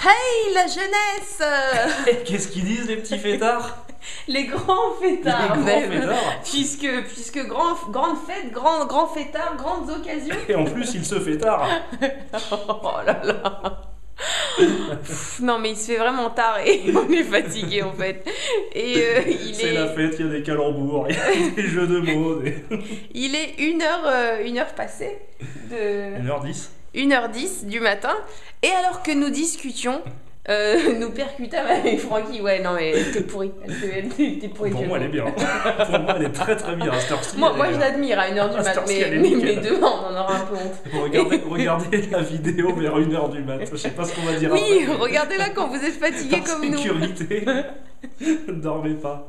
Hey la jeunesse. Qu'est-ce qu'ils disent les petits fêtards? Les grands fêtards. Les grands même. fêtards. Puisque grande fête, grand fêtard, grandes occasions. Et en plus il se fait tard. Oh là là. Non mais il se fait vraiment tard et on est fatigué en fait. Et c'est la fête, il y a des calembours, il y a des jeux de mots. Il est 1h passée de 1h10. 1h10 du matin. Et alors que nous discutions, nous percutâmes avec Francky. Ouais, non mais t'es pourri. T'es pourri. Pour moi elle est bien. Pour moi elle est très très bien. Moi je l'admire à 1h du matin, mais demain on en aura un peu honte. Regardez la vidéo vers 1h du mat. Je sais pas ce qu'on va dire oui, après. Oui, regardez-la quand vous êtes fatigué comme nous. Sécurité. Ne dormez pas.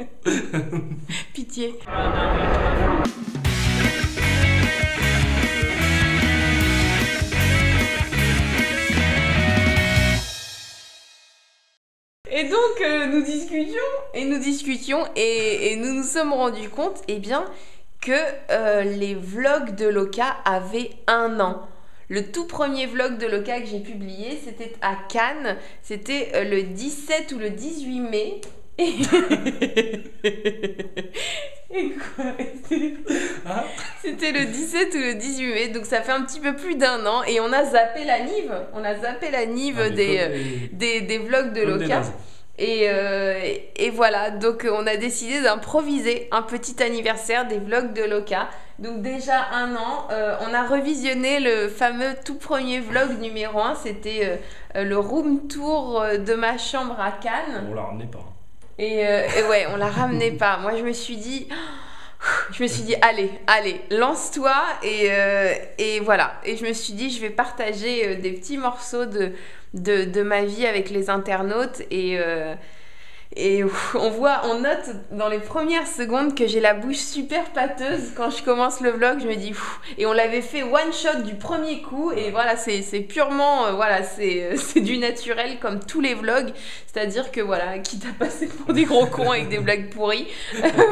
Pitié. Et donc nous discutions et nous nous sommes rendus compte que les vlogs de Loca avaient 1 an. Le tout premier vlog de Loca que j'ai publié, c'était à Cannes, c'était le 17 ou le 18 mai. Et quoi? C'était le 17 ou le 18 mai, donc ça fait un petit peu plus d'1 an et on a zappé la Nive. On a zappé la Nive des vlogs de Loca. Et voilà, donc on a décidé d'improviser un petit anniversaire des vlogs de Loca. Donc déjà 1 an, on a revisionné le fameux tout premier vlog numéro 1, c'était le room tour de ma chambre à Cannes. On l'a ramené pas. Et ouais, on la ramenait pas. Moi, je me suis dit, allez, lance-toi. Et voilà. Et je me suis dit, je vais partager des petits morceaux de ma vie avec les internautes. Et on note dans les premières secondes que j'ai la bouche super pâteuse quand je commence le vlog. Je me dis, et on l'avait fait one shot du premier coup. Et voilà, c'est purement, c'est du naturel comme tous les vlogs. C'est-à-dire que voilà, quitte à passer pour des gros cons avec des blagues pourries,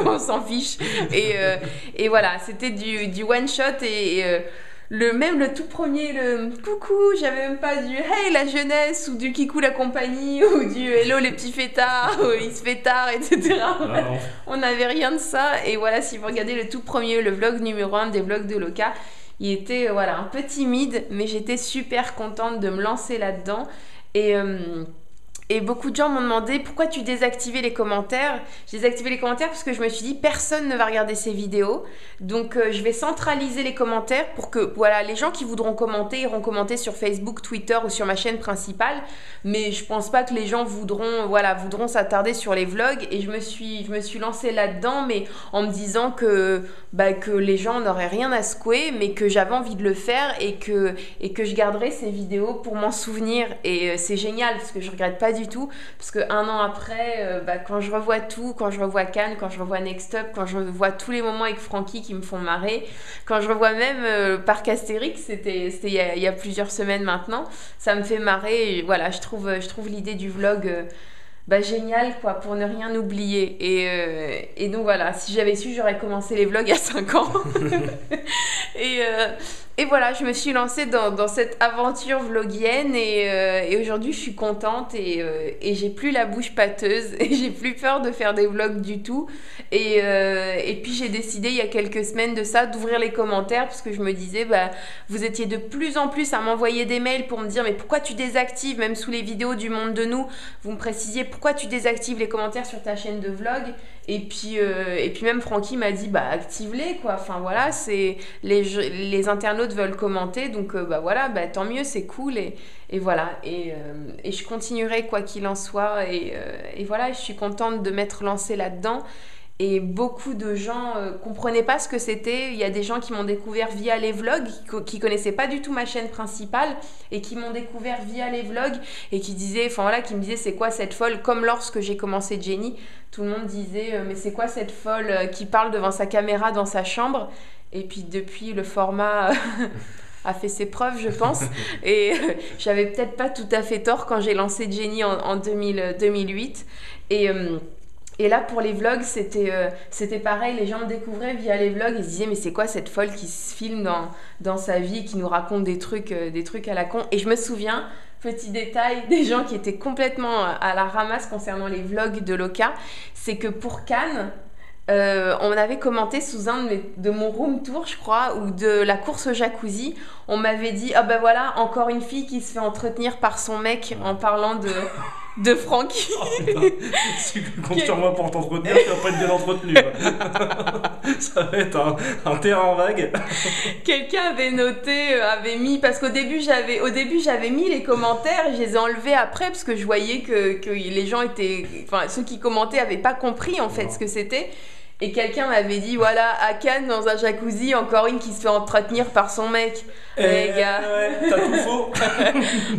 on s'en fiche. Et voilà, c'était du one shot le tout premier, le coucou, j'avais même pas du hey la jeunesse ou du kikou la compagnie ou du hello les petits fêtards ou il se fait tard, etc. On n'avait rien de ça. Et voilà, si vous regardez le tout premier, le vlog numéro 1 des vlogs de Loca, il était un peu timide, mais j'étais super contente de me lancer là-dedans. Et beaucoup de gens m'ont demandé pourquoi tu désactivais les commentaires. J'ai désactivé les commentaires parce que je me suis dit personne ne va regarder ces vidéos. Donc je vais centraliser les commentaires pour que les gens qui voudront commenter iront commenter sur Facebook, Twitter ou sur ma chaîne principale. Mais je pense pas que les gens voudront s'attarder sur les vlogs. Et je me suis lancée là-dedans, mais en me disant que les gens n'auraient rien à secouer, mais que j'avais envie de le faire et que je garderais ces vidéos pour m'en souvenir. Et c'est génial parce que je regrette pas du tout, parce que 1 an après, quand je revois tout, quand je revois Cannes, quand je revois Next Up, quand je revois tous les moments avec Francky qui me font marrer, quand je revois même Parc Astérix, c'était il y a plusieurs semaines maintenant, ça me fait marrer. Et voilà, je trouve l'idée du vlog génial quoi, pour ne rien oublier. Et donc voilà, si j'avais su, j'aurais commencé les vlogs à 5 ans. Et voilà, je me suis lancée dans cette aventure vlogienne et aujourd'hui je suis contente et j'ai plus la bouche pâteuse et j'ai plus peur de faire des vlogs du tout. Et puis j'ai décidé il y a quelques semaines de ça d'ouvrir les commentaires parce que je me disais vous étiez de plus en plus à m'envoyer des mails pour me dire mais pourquoi tu désactives, même sous les vidéos du Monde de Nous, vous me précisiez pourquoi tu désactives les commentaires sur ta chaîne de vlog. Et puis même Francky m'a dit active-les quoi, enfin voilà, c'est les internautes veulent commenter, donc tant mieux, c'est cool. Et voilà, et je continuerai quoi qu'il en soit. Et voilà, je suis contente de m'être lancée là-dedans. Et beaucoup de gens comprenaient pas ce que c'était. Il y a des gens qui m'ont découvert via les vlogs, qui connaissaient pas du tout ma chaîne principale et qui m'ont découvert via les vlogs et qui me disaient c'est quoi cette folle, comme lorsque j'ai commencé Jenny, tout le monde disait mais c'est quoi cette folle qui parle devant sa caméra dans sa chambre. Et puis depuis, le format a fait ses preuves, je pense. Et j'avais peut-être pas tout à fait tort quand j'ai lancé Jenny en 2008. Et là, pour les vlogs, c'était pareil. Les gens me découvraient via les vlogs. Ils se disaient, mais c'est quoi cette folle qui se filme dans sa vie, qui nous raconte des trucs à la con. Et je me souviens, petit détail, des gens qui étaient complètement à la ramasse concernant les vlogs de Loka, c'est que pour Cannes, on avait commenté sous un de mon room tour, je crois, ou de la course au jacuzzi. On m'avait dit, ah ben voilà, encore une fille qui se fait entretenir par son mec en parlant de Francky. Oh putain, si tu comptes sur moi pour t'entretenir, tu vas pas être bien entretenu. Ça va être un terrain vague. Quelqu'un avait noté, avait mis, parce qu'au début j'avais mis les commentaires et je les ai enlevés après parce que je voyais que les gens étaient, enfin ceux qui commentaient avaient pas compris en fait ce que c'était. Et quelqu'un m'avait dit, voilà, à Cannes, dans un jacuzzi, encore une qui se fait entretenir par son mec. Gars. Ouais, t'as tout faux.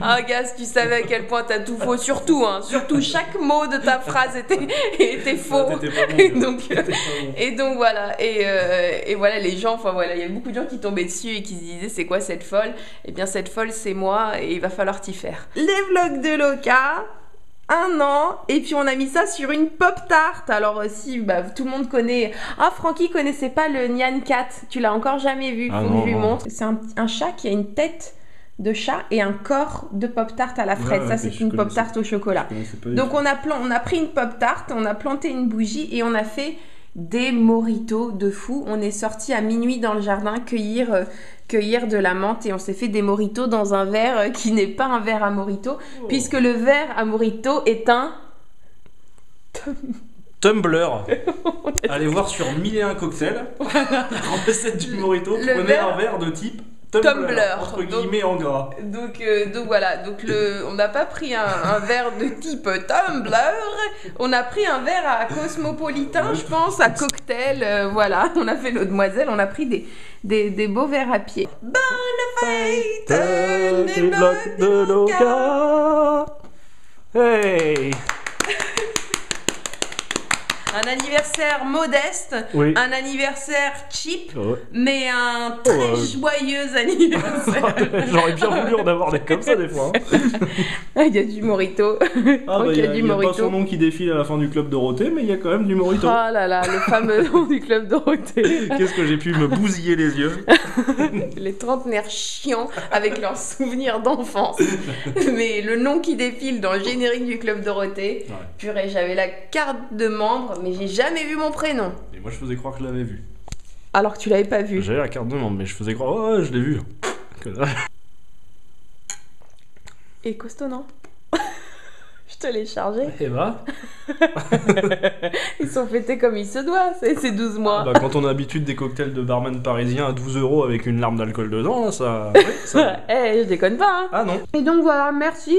Ah, gars, si tu savais à quel point t'as tout faux, surtout, chaque mot de ta phrase était faux. Ah, t'étais pas bon, donc, et donc, voilà. Et voilà, les gens, enfin voilà, il y a beaucoup de gens qui tombaient dessus et qui se disaient, c'est quoi cette folle? Eh bien, cette folle, c'est moi et il va falloir t'y faire. Les vlogs de Loka. 1 an, et puis on a mis ça sur une pop tart. Alors si tout le monde connaît. Ah, Francky connaissait pas le Nyan Cat. Tu l'as encore jamais vu? Faut que je lui montre. C'est un chat qui a une tête de chat et un corps de pop tart à la fraise. Ça c'est une pop tart au chocolat. Donc on a pris une pop tart, on a planté une bougie et on a fait des mojitos de fou. On est sorti à minuit dans le jardin cueillir de la menthe et on s'est fait des mojitos dans un verre qui n'est pas un verre à mojito, puisque le verre à mojito est un Tumblr. Allez voir sur 1001 cocktails la recette du mojito. Prenez un verre de type Tumblr, entre guillemets en gras. Donc voilà, on n'a pas pris un verre de type Tumblr, on a pris un verre à cosmopolitain, je pense, à cocktail, voilà, on a fait l'eau demoiselle, on a pris des beaux verres à pied. Bonne fête, les blocs de Loka. Hey. Un anniversaire modeste, oui. Un anniversaire cheap, mais un très joyeux anniversaire. J'aurais bien voulu en avoir des comme ça des fois. Il y a du mojito. Il y a pas son nom qui défile à la fin du Club Dorothée, mais il y a quand même du mojito. Oh là là, le fameux nom du Club Dorothée. Qu'est-ce que j'ai pu me bousiller les yeux. Les trentenaires chiants avec leurs souvenirs d'enfance. Mais le nom qui défile dans le générique du Club Dorothée, purée, j'avais la carte de membre, mais j'ai jamais vu mon prénom. Et moi je faisais croire que je l'avais vu. Alors que tu l'avais pas vu. J'avais la carte de membre, mais je faisais croire, je l'ai vu. Et costaud, non? Je te l'ai chargé. Et bah ils sont fêtés comme il se doit, c'est 12 mois. Quand on a l'habitude des cocktails de barman parisien à 12 € avec une larme d'alcool dedans, là, ça... Oui, ça... je déconne pas, hein. Ah non. Et donc voilà, merci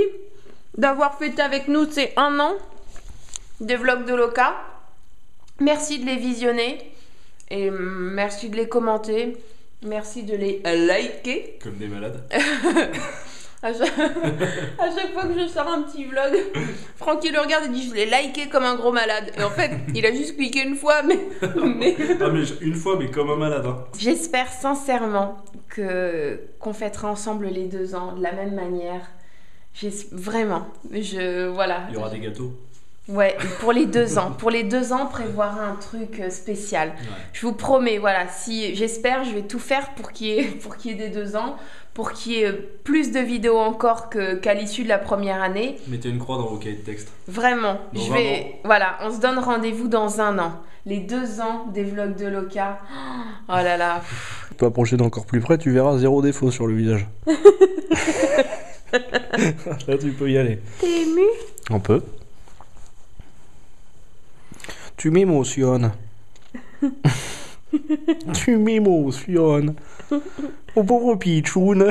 d'avoir fêté avec nous ces 1 an des vlogs de Loka. Merci de les visionner et merci de les commenter. Merci de les liker. Comme des malades. À chaque fois que je sors un petit vlog, Francky le regarde et dit je l'ai liké comme un gros malade. Et en fait, il a juste cliqué une fois, mais... une fois, mais comme un malade. Hein. J'espère sincèrement qu'on fêtera ensemble les 2 ans de la même manière. Vraiment. Voilà. Il y aura des gâteaux. Ouais, pour les 2 ans. Pour les 2 ans, prévoir un truc spécial. Ouais. Je vous promets, voilà, j'espère, je vais tout faire pour qu'il y ait des 2 ans, pour qu'il y ait plus de vidéos encore qu'à l'issue de la première année. Mettez une croix dans vos cahiers de texte. Vraiment. Voilà, on se donne rendez-vous dans 1 an. Les 2 ans des vlogs de Loka. Oh là là. Tu peux approcher d'encore plus près, tu verras 0 défaut sur le visage. Là, tu peux y aller. T'es ému? Un peu. Tu m'émotionnes. Tu m'émotionnes. Oh pauvre pitchoun.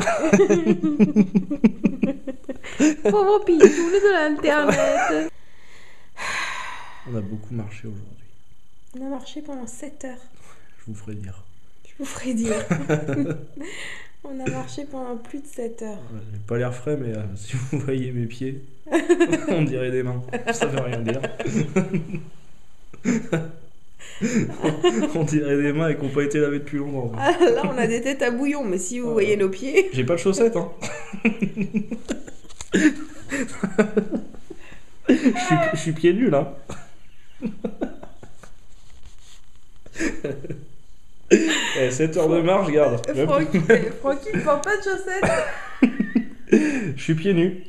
Pauvre pitchoun de l'internet. On a beaucoup marché aujourd'hui. On a marché pendant 7 heures. Je vous ferai dire. On a marché pendant plus de 7 heures. J'ai pas l'air frais, mais si vous voyez mes pieds, on dirait des mains. Ça veut rien dire. On dirait des mains et qui n'ont pas été lavées depuis longtemps. Là, on a des têtes à bouillon, mais si vous voyez nos pieds... J'ai pas de chaussettes, hein. Je suis pieds nus, là. 7 heures de marche, garde. Francky ne prend pas de chaussettes. Je suis pieds nus.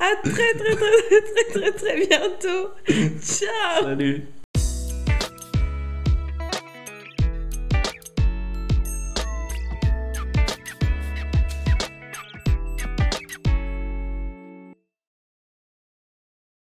À très bientôt. Ciao. Salut.